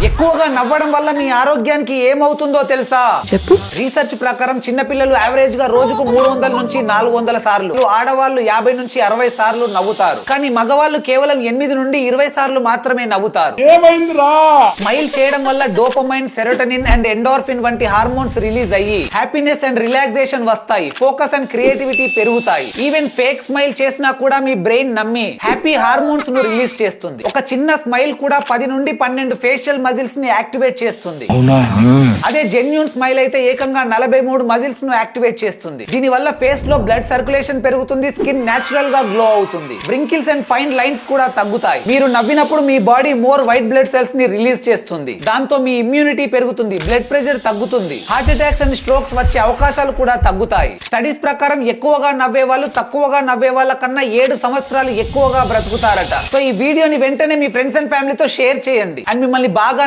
ఎక్కువగా నవ్వడం వల్ల మీ ఆరోగ్యానికి ఏమవుతుందో తెలుసా? చెప్పు. రీసెర్చ్ ప్రకారం చిన్నపిల్లలు యావరేజ్ గా రోజుకు 300 నుంచి 400 సార్లు, ఆడవాళ్ళు 50 నుంచి 60 సార్లు నవ్వుతారు. కానీ మగవాళ్ళు కేవలం 8 నుండి 20 సార్లు మాత్రమే నవ్వుతారు. స్మైల్ చేయడం వల్ల డోపమైన్, సెరోటోనిన్ అండ్ ఎండోర్ఫిన్ వంటి హార్మోన్స్ రిలీజ్ అయ్యి హ్యాపీనెస్ అండ్ రిలాక్సేషన్ వస్తాయి. ఫోకస్ అండ్ క్రియేటివిటీ పెరుగుతాయి. ఈవెన్ ఫేక్ స్మైల్ చేసినా కూడా మీ బ్రెయిన్ నమ్మి హ్యాపీ హార్మోన్స్ ను రిలీజ్ చేస్తుంది. ఒక చిన్న స్మైల్ కూడా 10 నుండి 12 ఫేషియల్ మజిల్స్ ని యాక్టివేట్ చేస్తుంది. అదే జెన్యూన్ స్మైల్ అయితే ఏకంగా 43 మజిల్స్ ను యాక్టివేట్ చేస్తుంది. దీని వల్ల ఫేస్ లో బ్లడ్ సర్క్యులేషన్ పెరుగుతుంది. స్కిన్ నేచురల్ గా గ్లో అవుతుంది. వ్రింకిల్స్ అండ్ ఫైన్ లైన్స్ కూడా తగ్గుతాయి. మీరు నవ్వినప్పుడు మీ body more white blood cells ని రిలీజ్ చేస్తుంది. దాంతో మీ ఇమ్యూనిటీ పెరుగుతుంది. బ్లడ్ ప్రెషర్ తగ్గుతుంది. హార్ట్ అటాక్స్ అండ్ స్ట్రోక్స్ వచ్చే అవకాశాలు కూడా తగ్గుతాయి. స్టడీస్ ప్రకారం ఎక్కువగా నవ్వే వాళ్ళు తక్కువగా నవ్వే వాళ్ళ కన్నా 7 సంవత్సరాలు ఎక్కువగా బ్రతుకుతారట. సో ఈ వీడియోని వెంటనే మీ ఫ్రెండ్స్ అండ్ ఫ్యామిలీతో షేర్ చేయండి. అండ్ మిమ్మల్ని బాగా